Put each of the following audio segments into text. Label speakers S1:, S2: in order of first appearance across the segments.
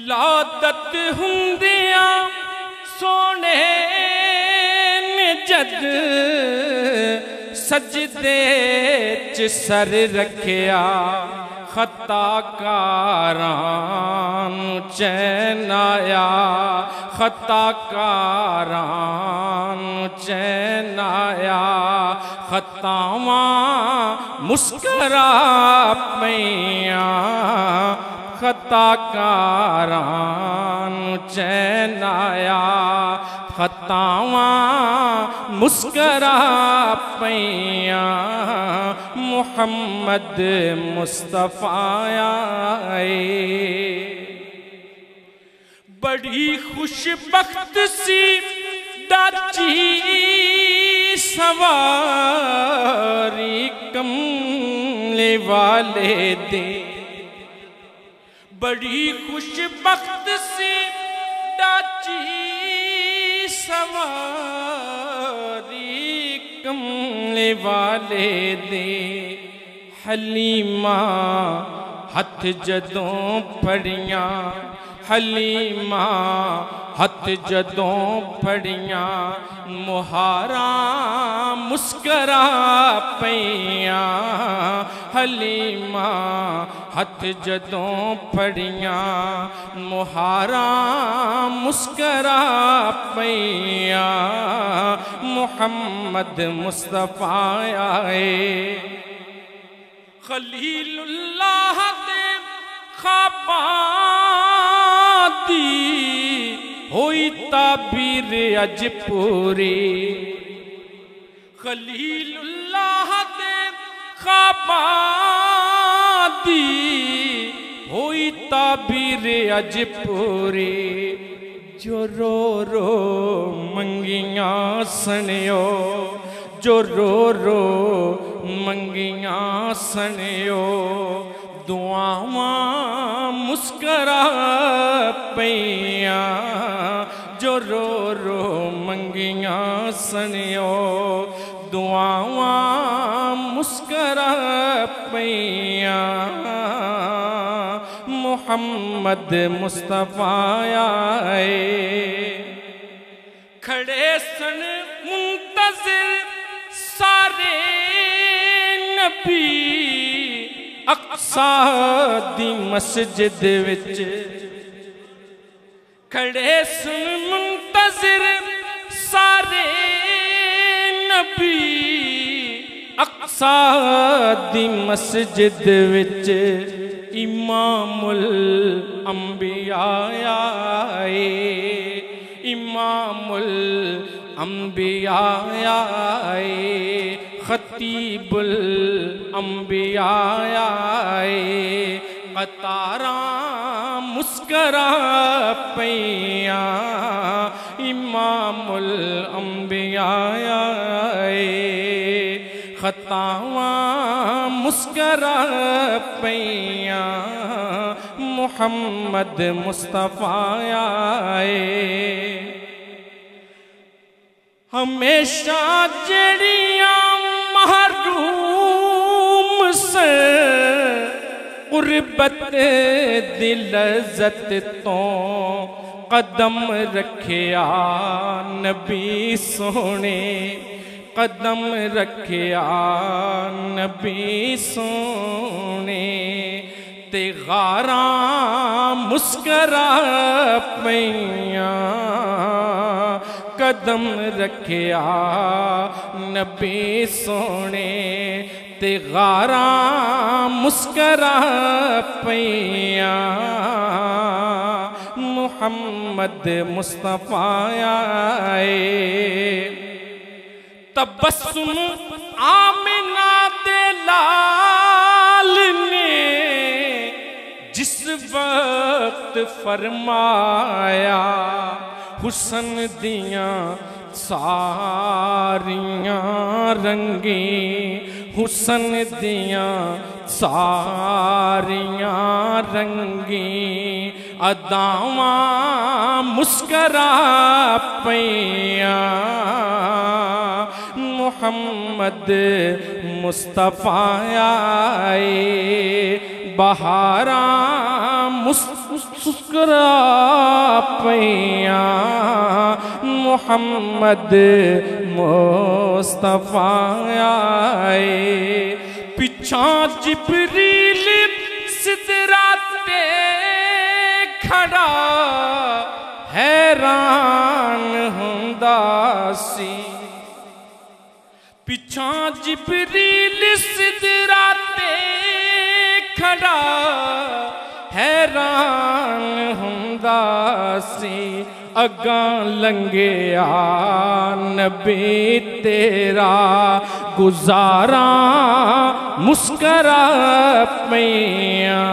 S1: विलादत हुंदिया सोने ने जद सजदे च सर रखिया खताकारां चैन आया खताकारां चैन आया खतावां मुस्करा पईयां खताकारां चैन आया खतावां मुस्करा पईयां मुहम्मद मुस्तफा आए। बड़ी खुशबख्त सी दाची सवारी कमले वाले दे बड़ी खुशबख्त सी दाची सवारी कमले वाले दे हलीमा हथ जदों फड़ियां हलीमा हथ जदों फड़ियां मुहारा मुस्करा पईयां हलीमा हथ जदों फड़ियां मुहारा मुस्करा पईयां मुहम्मद मुस्तफा आए। खलीलुल्लाह दे ख्वाबादी होई ताबीर अज पूरी खलीलुल्लाह दे ख्वाबादी होई ताबीर अज पूरी जो रो रो मंगियां सनियो जो रो रो मंगियां सनियो दुआवां मुस्करा पईयां जो रो रो मंगियां सनियो दुआवां मुस्करा पईयां मुहम्मद मुस्तफा आए। खड़े सन मुंतज़िर सारे नबी अक्सा दी मस्जिद विच खड़े सन मुंतज़िर सारे नबी अक्सा दी मस्जिद विच इमामुल अंबिया आए इमामुल अंबिया आए खतीबुल अंबिया आए कतारा मुस्करा पईयां इमामुल अंबिया आए खतावां मुस्करा पईयां मुहम्मद मुस्तफा आए। हमेशा जड़ियां महरूम से गुरबत दी लज़्ज़त तो कदम रखिया नबी सोने कदम रखिया नबी सोने ते गारां मुस्करा पईयां कदम रखिया नबी सोने ते गारां मुस्करा पईयां मुहम्मद मुस्तफा आए। तबस्सुम आमिना दे लाल ने जिस वक्त फरमाया हुसन दियां सारियां रंगी हुसन दियां सारियां रंगी अदावां मुस्करा पईयां मुहम्मद मुस्तफा आए बहारां मुस्कुरा पैया मोहम्मद मुस्तफा आए। पिछा जिब्रील सिदराते खड़ा हैरान हुंदा सी। पिछा जिब्रील सिदराते खड़ा हैरान हुंदा सी। अगां लंघिया नबी तेरा गुजारा मुस्करा पैया।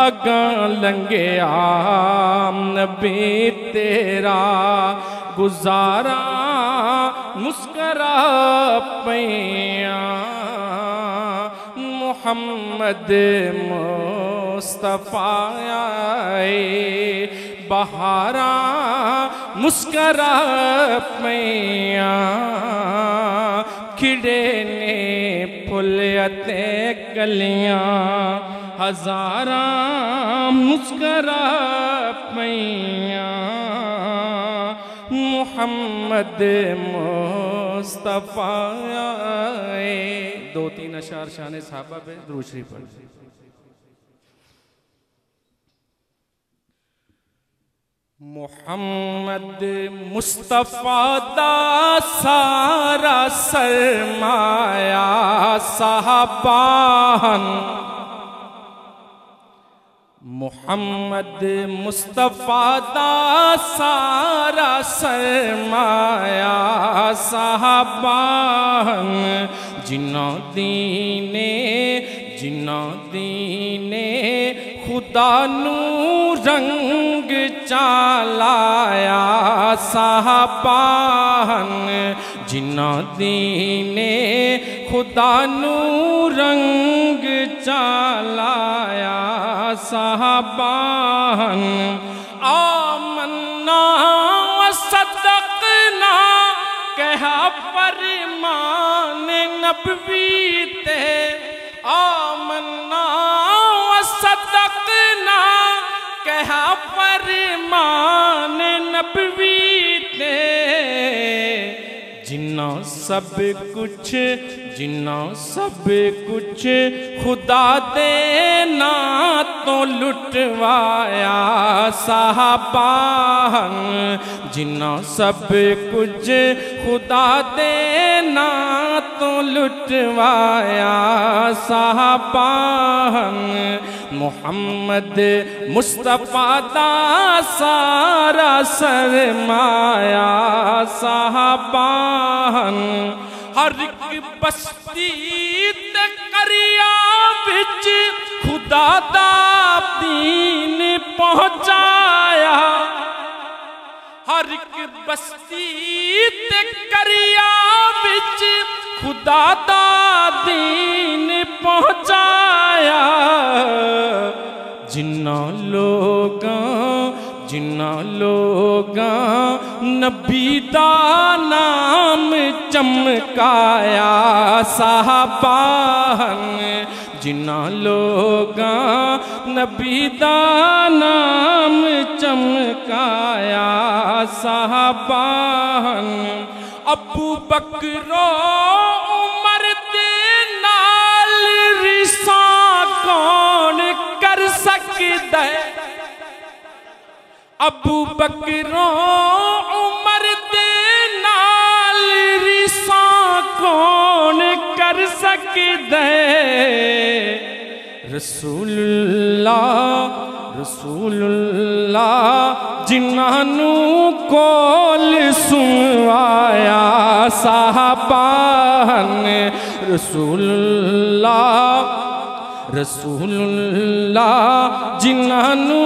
S1: अगां लंघिया नबी तेरा गुजारा मुस्करा पैया। मोहम्मद मुस्तफा आए बहारा मुस्करा पैया। खिड़े ने फुलते गलियां हजारा मुस्करा पैया। मोहम्मद मुस्तफा आए। 2-3 अशार शान सहाबा पे दुरूद शरीफ पढ़। मोहम्मद मुस्तफा दा सारा सरमाया साहबान। मोहम्मद मुस्तफा दा सारा सरमाया साहबान। जिन्ना दीने खुदा नू रंग चालाया साहबान। जिन्ना दीने खुदा नू रंग चालाया साहबान। आमन्ना व सदकना कहा फरमान नबवी ते। आमन्ना व सदकना कहा फरमान नबवी ते। जिन्ना सब कुछ खुदा दे ना तो लुटवाया साहबान। जिन्ना सब कुछ खुदा दे ना तो लुटवाया साहबान। मोहम्मद मुस्तफा दा सारा सरमाया साहबान। हर एक बस्ती ते करिया विच खुदा दा दीन पहुंचाया। हर एक बस्ती ते करिया विच खुदा दा दीन पहुंचाया। जिन्ना लोगां नबी दा नाम चमकाया साहबान। जिन्ना लोगां नबी दा नाम चमकाया साहबान। अबू बकरो उमर दे नाल रिसा कौन कर सकदा है। अबू बकरो उमर दे नाल रिसा कौन कर सकदा है। रसूलुल्लाह जिन्हानू कोल सुनवाया साहबान। रसूलुल्लाह जिन्हानू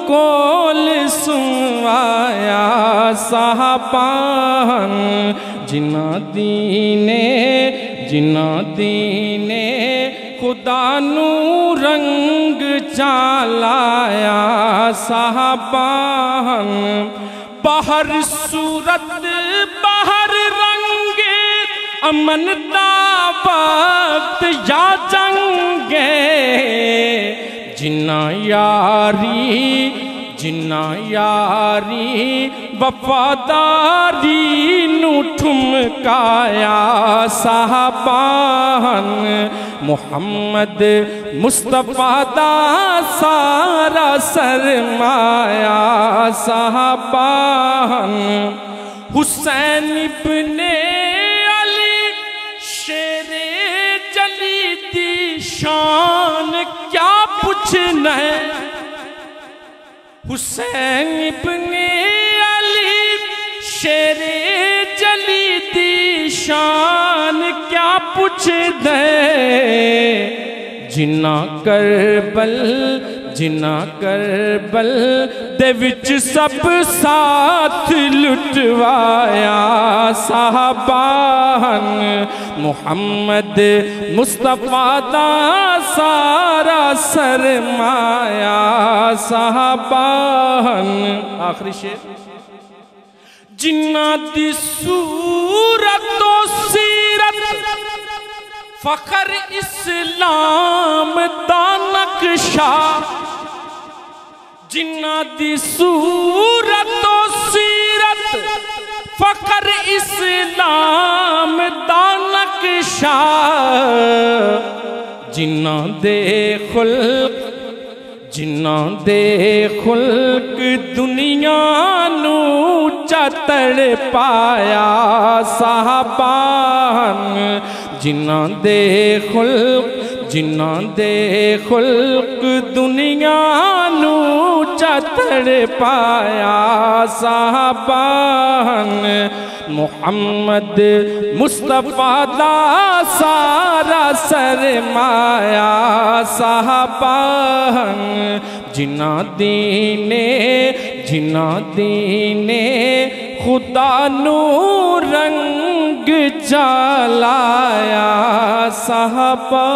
S1: कोल सुनवाया साहबान। जिन्ना दीने खुदा नू रंग चालाया साहबान। बाहर सूरत बाहर रंगे अमन दा वक्त या जंगे। जिन्ना यारी जिन्ना यारी वफादारी नू ठुमकाया साहबान मुहम्मद मुस्तफा दा सारा सरमाया साहबान हुसैन इब्ने अली शेरे जली दी शान क्या पूछना है हुसैन इब्ने अली शेरे जली दी शान क्या पूछ दे जिन्ना करबल दे विच सब साथ लुटवाया साहबान मुहम्मद मुस्तफा दा सारा सरमाया साहबान। आखिरी शेर जिन्ना दी सूरत तो सीरत फखर इस्लाम दा नक्शा जिन्ना दी सूरत तो सीरत फखर इस्लाम दा नक्शा जिन्ना दे खुल्क दुनिया नू चतड़ पाया साहबान जिन्ना दे खुल्क दुनिया नू चतड़ पाया साहबान मुहम्मद मुस्तफा दा सारा सरमाया साहबान जिन्ना दीने खुदा नू रंग जलाया साहबा।